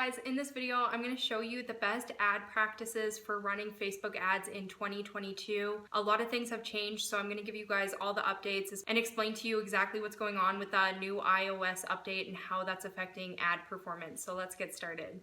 guys, in this video I'm going to show you the best ad practices for running Facebook ads in 2022. A lot of things have changed, so I'm going to give you guys all the updates and explain to you exactly what's going on with the new iOS update and how that's affecting ad performance. So let's get started.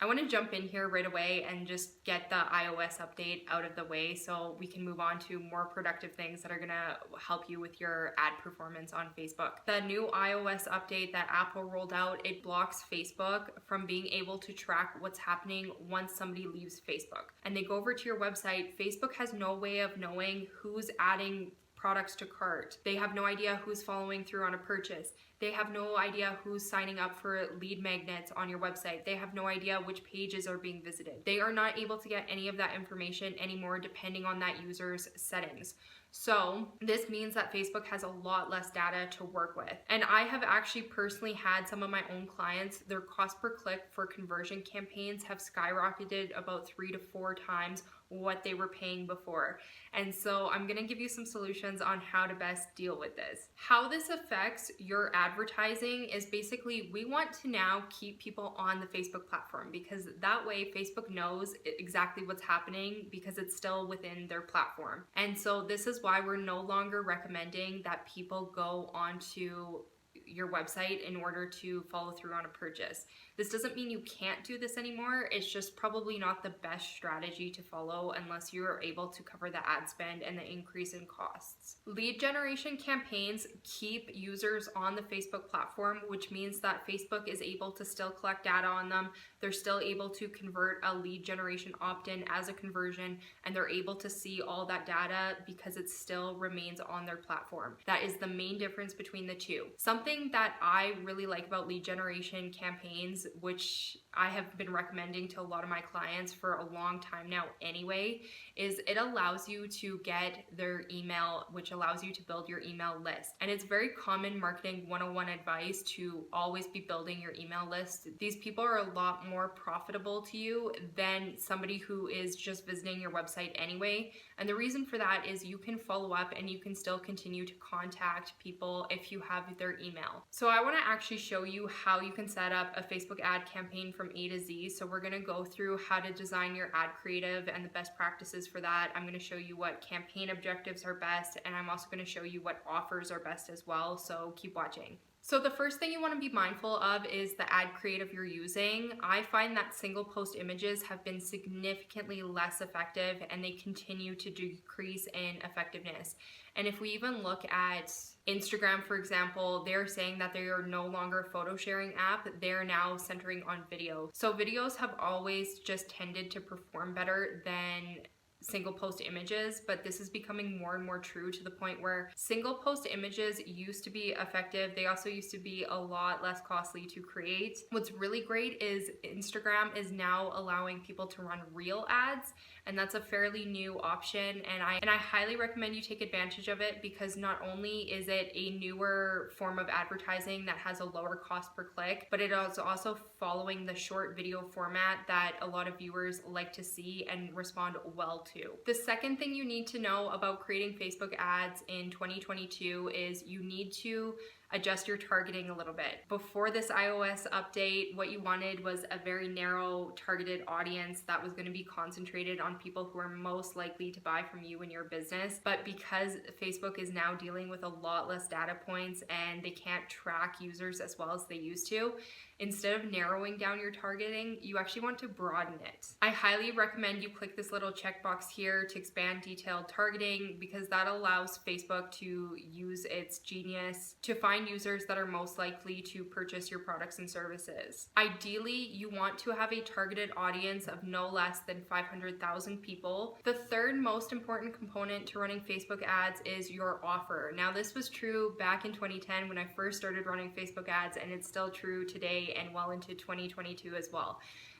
I want to jump in here right away and just get the iOS update out of the way so we can move on to more productive things that are going to help you with your ad performance on Facebook. The new iOS update that Apple rolled out, it blocks Facebook from being able to track what's happening once somebody leaves Facebook. And they go over to your website. Facebook has no way of knowing who's adding products to cart. They have no idea who's following through on a purchase. They have no idea who's signing up for lead magnets on your website. They have no idea which pages are being visited. They are not able to get any of that information anymore depending on that user's settings. So this means that Facebook has a lot less data to work with. And I have actually personally had some of my own clients, their cost per click for conversion campaigns have skyrocketed about 3 to 4 times what they were paying before. And so I'm gonna give you some solutions on how to best deal with this. How this affects your advertising is basically we want to now keep people on the Facebook platform because that way Facebook knows exactly what's happening because it's still within their platform. And so this is why we're no longer recommending that people go onto your website in order to follow through on a purchase. This doesn't mean you can't do this anymore. It's just probably not the best strategy to follow unless you're able to cover the ad spend and the increase in costs. Lead generation campaigns keep users on the Facebook platform, which means that Facebook is able to still collect data on them. They're still able to convert a lead generation opt-in as a conversion, and they're able to see all that data because it still remains on their platform. That is the main difference between the two. Something that I really like about lead generation campaigns, which I have been recommending to a lot of my clients for a long time now anyway, is it allows you to get their email, which allows you to build your email list. And it's very common marketing 101 advice to always be building your email list. These people are a lot more profitable to you than somebody who is just visiting your website anyway. And the reason for that is you can follow up and you can still continue to contact people if you have their email. So I want to actually show you how you can set up a Facebook ad campaign from A to Z. So we're going to go through how to design your ad creative and the best practices for that. I'm going to show you what campaign objectives are best, and I'm also going to show you what offers are best as well. So keep watching. So the first thing you want to be mindful of is the ad creative you're using. I find that single post images have been significantly less effective and they continue to decrease in effectiveness. And if we even look at Instagram, for example, they're saying that they are no longer a photo sharing app. They're now centering on video. So videos have always just tended to perform better than single post images, but this is becoming more and more true to the point where single post images used to be effective. They also used to be a lot less costly to create. What's really great is Instagram is now allowing people to run reel ads, and that's a fairly new option, and I highly recommend you take advantage of it because not only is it a newer form of advertising that has a lower cost per click, but it is also following the short video format that a lot of viewers like to see and respond well to. The second thing you need to know about creating Facebook ads in 2022 is you need to adjust your targeting a little bit. Before this iOS update, what you wanted was a very narrow targeted audience that was going to be concentrated on people who are most likely to buy from you and your business. But because Facebook is now dealing with a lot less data points and they can't track users as well as they used to, instead of narrowing down your targeting, you actually want to broaden it. I highly recommend you click this little checkbox here to expand detailed targeting because that allows Facebook to use its genius to find users that are most likely to purchase your products and services. Ideally, you want to have a targeted audience of no less than 500,000 people. The third most important component to running Facebook ads is your offer. Now, this was true back in 2010 when I first started running Facebook ads, and it's still true today and well into 2022 as well.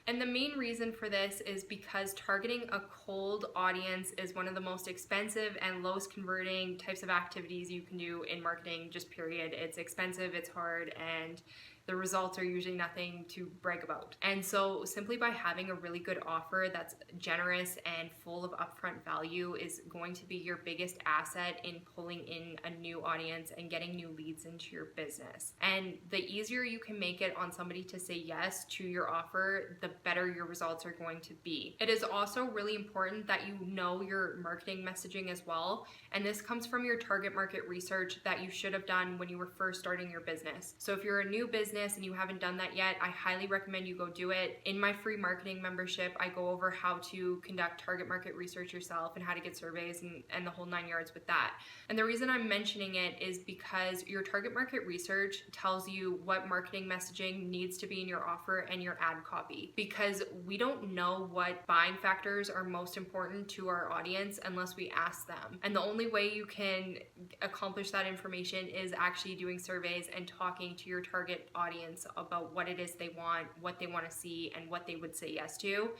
And the main reason for this is because targeting a cold audience is one of the most expensive and lowest converting types of activities you can do in marketing, just period. It's expensive, it's hard, and the results are usually nothing to brag about. And so simply by having a really good offer that's generous and full of upfront value is going to be your biggest asset in pulling in a new audience and getting new leads into your business. And the easier you can make it on somebody to say yes to your offer, the better your results are going to be. It is also really important that you know your marketing messaging as well. And this comes from your target market research that you should have done when you were first starting your business. So if you're a new business and you haven't done that yet, I highly recommend you go do it. In my free marketing membership, I go over how to conduct target market research yourself and how to get surveys and the whole 9 yards with that. And the reason I'm mentioning it is because your target market research tells you what marketing messaging needs to be in your offer and your ad copy, because we don't know what buying factors are most important to our audience unless we ask them. And the only way you can accomplish that information is actually doing surveys and talking to your target audience about what it is they want, what they want to see, and what they would say yes to.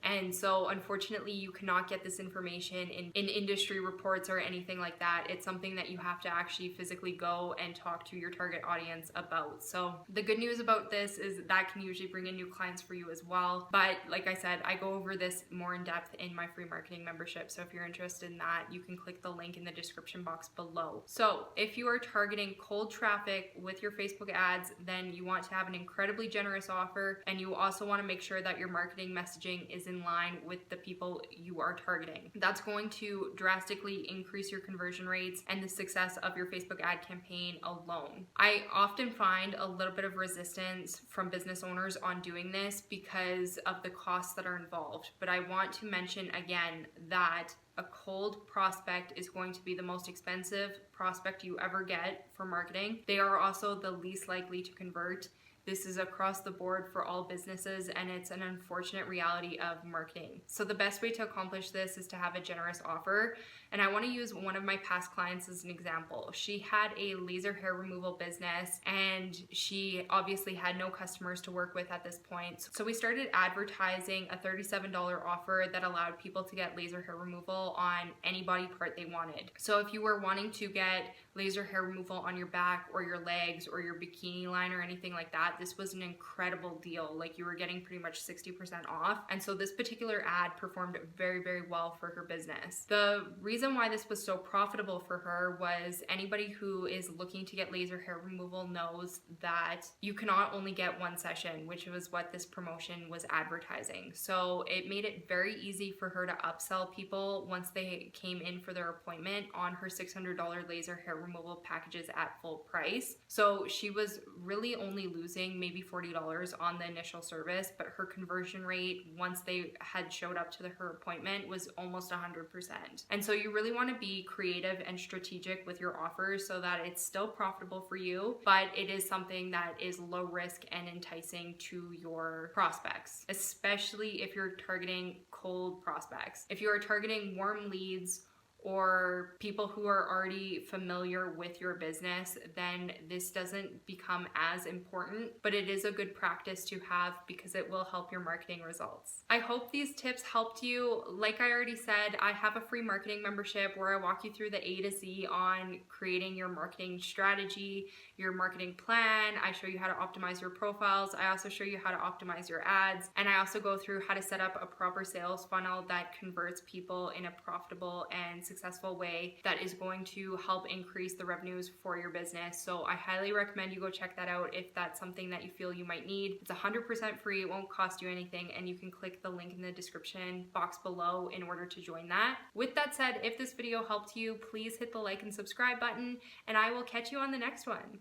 And so unfortunately, you cannot get this information in industry reports or anything like that. It's something that you have to actually physically go and talk to your target audience about. So the good news about this is that can usually bring in new clients for you as well. But like I said, I go over this more in depth in my free marketing membership. So if you're interested in that, you can click the link in the description box below. So if you are targeting cold traffic with your Facebook ads, then you want to have an incredibly generous offer. And you also want to make sure that your marketing messaging is in line with the people you are targeting. That's going to drastically increase your conversion rates and the success of your Facebook ad campaign alone. I often find a little bit of resistance from business owners on doing this because of the costs that are involved. But I want to mention again that a cold prospect is going to be the most expensive prospect you ever get for marketing. They are also the least likely to convert. This is across the board for all businesses, and it's an unfortunate reality of marketing. So the best way to accomplish this is to have a generous offer. And I want to use one of my past clients as an example. She had a laser hair removal business, and she obviously had no customers to work with at this point. So we started advertising a $37 offer that allowed people to get laser hair removal on any body part they wanted. So if you were wanting to get laser hair removal on your back or your legs or your bikini line or anything like that, this was an incredible deal. Like, you were getting pretty much 60% off. And so this particular ad performed very, very well for her business. The reason why this was so profitable for her was anybody who is looking to get laser hair removal knows that you cannot only get one session, which was what this promotion was advertising. So it made it very easy for her to upsell people once they came in for their appointment on her $600 laser hair removal packages at full price. So she was really only losing maybe $40 on the initial service, but her conversion rate once they had showed up to her appointment was almost 100%. And so you really want to be creative and strategic with your offers so that it's still profitable for you, but it is something that is low risk and enticing to your prospects, especially if you're targeting cold prospects. If you are targeting warm leads or people who are already familiar with your business, then this doesn't become as important, but it is a good practice to have because it will help your marketing results. I hope these tips helped you. Like I already said, I have a free marketing membership where I walk you through the A to Z on creating your marketing strategy, your marketing plan. I show you how to optimize your profiles. I also show you how to optimize your ads. And I also go through how to set up a proper sales funnel that converts people in a profitable and successful way that is going to help increase the revenues for your business. So I highly recommend you go check that out if that's something that you feel you might need. It's 100% free. It won't cost you anything. And you can click the link in the description box below in order to join that. With that said, if this video helped you, please hit the like and subscribe button, and I will catch you on the next one.